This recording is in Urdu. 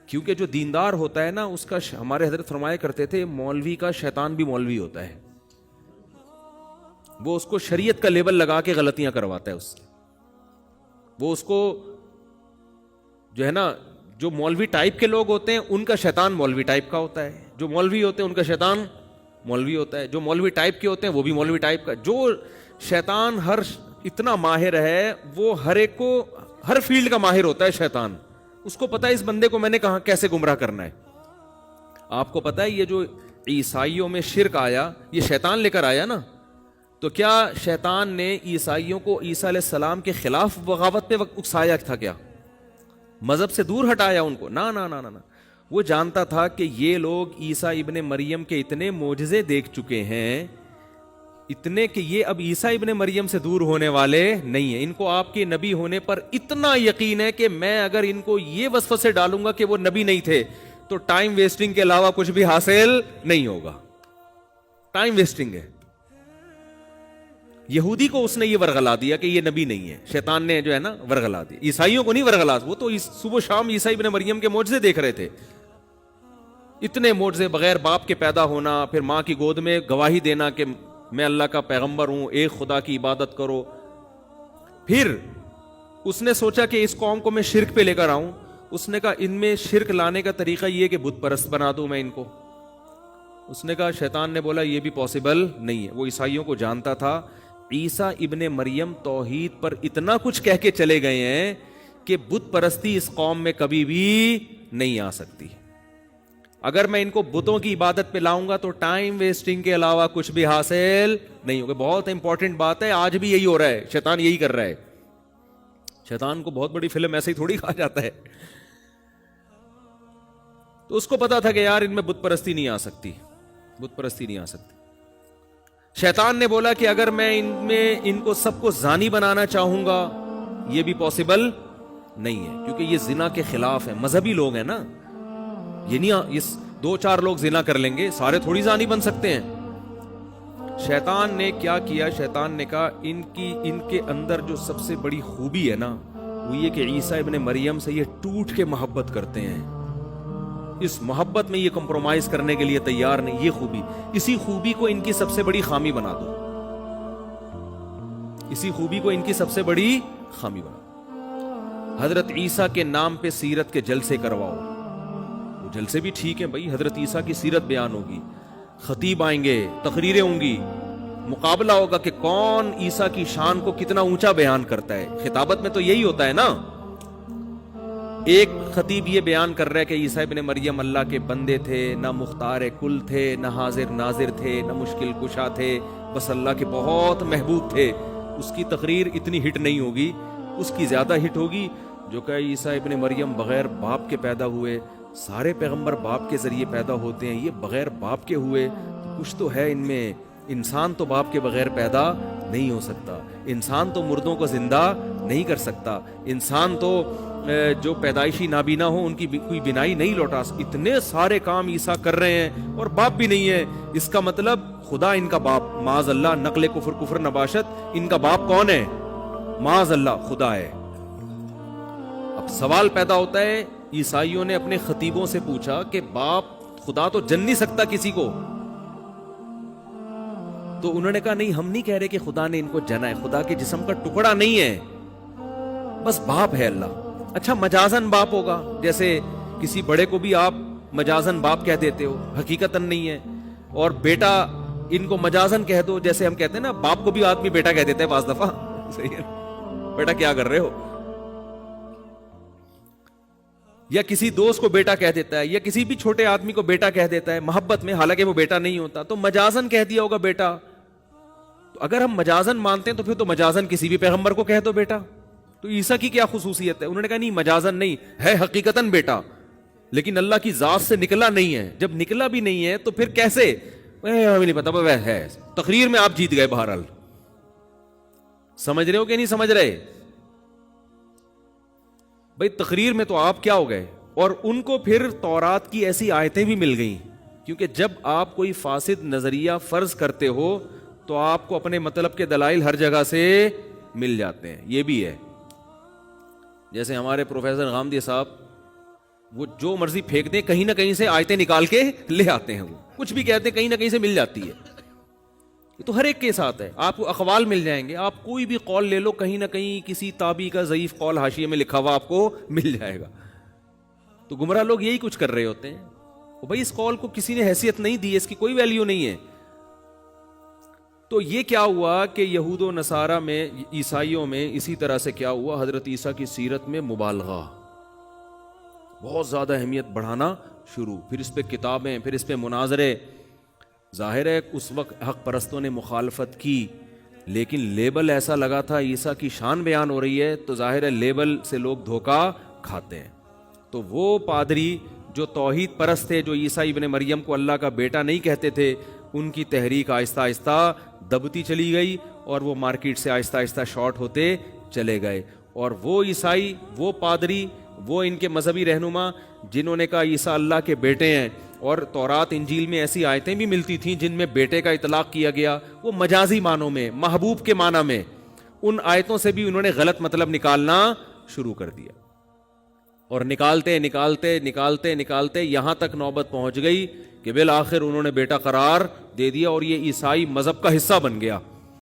کیونکہ جو دیندار ہوتا ہے نا اس کا ہمارے حضرت فرمایا کرتے تھے مولوی کا شیطان بھی مولوی ہوتا ہے. وہ اس کو شریعت کا لیبل لگا کے غلطیاں کرواتا ہے اس سے. وہ اس کو جو ہے نا جو مولوی ٹائپ کے لوگ ہوتے ہیں ان کا شیطان مولوی ٹائپ کا ہوتا ہے, جو مولوی ہوتے ہیں ان کا شیطان مولوی ہوتا ہے, جو مولوی ٹائپ کے ہوتے ہیں وہ بھی مولوی ٹائپ کا. جو شیطان اتنا ماہر ہے وہ ہر ایک کو ہر فیلڈ کا ماہر ہوتا ہے شیطان. اس کو پتا ہے اس بندے کو میں نے کہاں کیسے گمراہ کرنا ہے. آپ کو پتا ہے یہ جو عیسائیوں میں شرک آیا یہ شیطان لے کر آیا نا. تو کیا شیطان نے عیسائیوں کو عیسیٰ علیہ السلام کے خلاف بغاوت پہ اکسایا تھا؟ کیا مذہب سے دور ہٹایا ان کو؟ نا نا نا نا. وہ جانتا تھا کہ یہ لوگ عیسیٰ ابن مریم کے اتنے معجزے دیکھ چکے ہیں اتنے کہ یہ اب عیسیٰ ابن مریم سے دور ہونے والے نہیں ہیں. ان کو آپ کے نبی ہونے پر اتنا یقین ہے کہ میں اگر ان کو یہ وسوسے ڈالوں گا کہ وہ نبی نہیں تھے تو ٹائم ویسٹنگ کے علاوہ کچھ بھی حاصل نہیں ہوگا. ٹائم ویسٹنگ ہے. یہودی کو اس نے یہ ورغلا دیا کہ یہ نبی نہیں ہے. شیطان نے جو ہے نا ورغلا دیا. عیسائیوں کو نہیں ورغلا. وہ تو صبح شام عیسیٰ ابن مریم کے معجزے دیکھ رہے تھے. اتنے معجزے, بغیر باپ کے پیدا ہونا, پھر ماں کی گود میں گواہی دینا کہ میں اللہ کا پیغمبر ہوں, ایک خدا کی عبادت کرو. پھر اس نے سوچا کہ اس قوم کو میں شرک پہ لے کر آؤں. اس نے کہا ان میں شرک لانے کا طریقہ یہ کہ بت پرست بنا دوں میں ان کو. اس نے کہا, شیطان نے بولا یہ بھی پاسبل نہیں ہے. وہ عیسائیوں کو جانتا تھا. عیسیٰ ابن مریم توحید پر اتنا کچھ کہہ کے چلے گئے ہیں کہ بت پرستی اس قوم میں کبھی بھی نہیں آ سکتی. اگر میں ان کو بتوں کی عبادت پہ لاؤں گا تو ٹائم ویسٹنگ کے علاوہ کچھ بھی حاصل نہیں ہوگا. بہت امپورٹنٹ بات ہے, آج بھی یہی ہو رہا ہے. شیطان یہی کر رہا ہے. شیطان کو بہت بڑی فلم ایسے ہی تھوڑی کہا جاتا ہے. تو اس کو پتا تھا کہ یار ان میں بت پرستی نہیں آ سکتی, بت پرستی نہیں آ سکتی. شیطان نے بولا کہ اگر میں ان کو سب کو زانی بنانا چاہوں گا یہ بھی پاسبل نہیں ہے, کیونکہ یہ زنا کے خلاف ہے. مذہبی لوگ ہیں نا, یہ نہیں یہ 2-4 لوگ زنا کر لیں گے, سارے تھوڑی زانی بن سکتے ہیں. شیطان نے کیا کیا؟ شیطان نے کہا ان کے اندر جو سب سے بڑی خوبی ہے نا وہ یہ کہ عیسیٰ ابن مریم سے یہ ٹوٹ کے محبت کرتے ہیں. اس محبت میں یہ کمپرومائز کرنے کے لیے تیار نہیں. یہ خوبی, اسی خوبی کو ان کی سب سے بڑی خامی بنا دو. اسی خوبی کو ان کی سب سے بڑی خامی بنا دو. حضرت عیسیٰ کے نام پہ سیرت کے جلسے کرواؤ. وہ جلسے بھی ٹھیک ہیں بھائی, حضرت عیسیٰ کی سیرت بیان ہوگی, خطیب آئیں گے, تقریریں ہوں گی, مقابلہ ہوگا کہ کون عیسیٰ کی شان کو کتنا اونچا بیان کرتا ہے. خطابت میں تو یہی ہوتا ہے نا. ایک خطیب یہ بیان کر رہا ہے کہ عیسیٰ ابن مریم اللہ کے بندے تھے, نہ مختار کل تھے, نہ حاضر ناظر تھے, نہ مشکل کشا تھے, بس اللہ کے بہت محبوب تھے. اس کی تقریر اتنی ہٹ نہیں ہوگی, اس کی زیادہ ہٹ ہوگی جو کہ عیسیٰ ابن مریم بغیر باپ کے پیدا ہوئے. سارے پیغمبر باپ کے ذریعے پیدا ہوتے ہیں, یہ بغیر باپ کے ہوئے. تو کچھ تو ہے ان میں. انسان تو باپ کے بغیر پیدا نہیں ہو سکتا. انسان تو مردوں کو زندہ نہیں کر سکتا. انسان تو جو پیدائشی نابینا ہو ان کی کوئی بینائی نہیں لوٹا. اتنے سارے کام عیسیٰ کر رہے ہیں اور باپ بھی نہیں ہے. اس کا مطلب خدا ان کا باپ, معاذ اللہ, نقل کفر نباشت, ان کا باپ کون ہے؟ معاذ اللہ, خدا ہے. اب سوال پیدا ہوتا ہے, عیسائیوں نے اپنے خطیبوں سے پوچھا کہ باپ خدا تو جن نہیں سکتا کسی کو. تو انہوں نے کہا نہیں, ہم نہیں کہہ رہے کہ خدا نے ان کو جنا ہے. خدا کے جسم کا ٹکڑا نہیں ہے, بس باپ ہے اللہ. اچھا, مجازن باپ ہوگا, جیسے کسی بڑے کو بھی آپ مجازن باپ کہہ دیتے ہو, حقیقتاً نہیں ہے. اور بیٹا ان کو مجازن کہہ دو, جیسے ہم کہتے ہیں نا باپ کو بھی آدمی بیٹا کہہ دیتا ہے بعض دفعہ. صحیح ہے, بیٹا کیا کر رہے ہو. یا کسی دوست کو بیٹا کہہ دیتا ہے, یا کسی بھی چھوٹے آدمی کو بیٹا کہہ دیتا ہے محبت میں, حالانکہ وہ بیٹا نہیں ہوتا. تو مجازن کہہ دیا ہوگا بیٹا. تو اگر ہم مجازن مانتے ہیں تو پھر تو مجازن کسی بھی پیغمبر کو کہہ دو بیٹا. تو عیسیٰ کی کیا خصوصیت ہے؟ انہوں نے کہا نہیں, مجازن نہیں ہے, حقیقتاً بیٹا, لیکن اللہ کی ذات سے نکلا نہیں ہے. جب نکلا بھی نہیں ہے تو پھر کیسے؟ ہمیں نہیں پتا, وہ ہے. تقریر میں آپ جیت گئے. بہرحال سمجھ رہے ہو کہ نہیں سمجھ رہے بھائی؟ تقریر میں تو آپ کیا ہو گئے. اور ان کو پھر تورات کی ایسی آیتیں بھی مل گئیں, کیونکہ جب آپ کوئی فاسد نظریہ فرض کرتے ہو تو آپ کو اپنے مطلب کے دلائل ہر جگہ سے مل جاتے ہیں. یہ بھی ہے. جیسے ہمارے پروفیسر غامدی صاحب وہ جو مرضی پھینک دیں, کہیں نہ کہیں سے آیتیں نکال کے لے آتے ہیں, وہ کچھ بھی کہتے ہیں کہیں نہ کہیں سے مل جاتی ہے. یہ تو ہر ایک کے ساتھ ہے, آپ کو اقوال مل جائیں گے, آپ کوئی بھی قول لے لو کہیں نہ کہیں کسی تابعی کا ضعیف قول حاشیے میں لکھا ہوا آپ کو مل جائے گا. تو گمراہ لوگ یہی کچھ کر رہے ہوتے ہیں. بھائی اس قول کو کسی نے حیثیت نہیں دی, اس کی کوئی ویلیو نہیں ہے. تو یہ کیا ہوا کہ یہود و نصارہ میں, عیسائیوں میں اسی طرح سے کیا ہوا, حضرت عیسیٰ کی سیرت میں مبالغہ, بہت زیادہ اہمیت بڑھانا شروع, پھر اس پہ کتابیں, پھر اس پہ مناظرے. ظاہر ہے اس وقت حق پرستوں نے مخالفت کی, لیکن لیبل ایسا لگا تھا عیسیٰ کی شان بیان ہو رہی ہے, تو ظاہر ہے لیبل سے لوگ دھوکہ کھاتے ہیں. تو وہ پادری جو توحید پرست تھے, جو عیسیٰ ابن مریم کو اللہ کا بیٹا نہیں کہتے تھے, ان کی تحریک آہستہ آہستہ دبتی چلی گئی اور وہ مارکیٹ سے آہستہ آہستہ شارٹ ہوتے چلے گئے. اور وہ عیسائی, وہ پادری, وہ ان کے مذہبی رہنما جنہوں نے کہا عیسیٰ اللہ کے بیٹے ہیں, اور تورات انجیل میں ایسی آیتیں بھی ملتی تھیں جن میں بیٹے کا اطلاق کیا گیا, وہ مجازی معنوں میں, محبوب کے معنی میں, ان آیتوں سے بھی انہوں نے غلط مطلب نکالنا شروع کر دیا. اور نکالتے نکالتے نکالتے نکالتے یہاں تک نوبت پہنچ گئی کہ بالآخر انہوں نے بیٹا قرار دے دیا, اور یہ عیسائی مذہب کا حصہ بن گیا.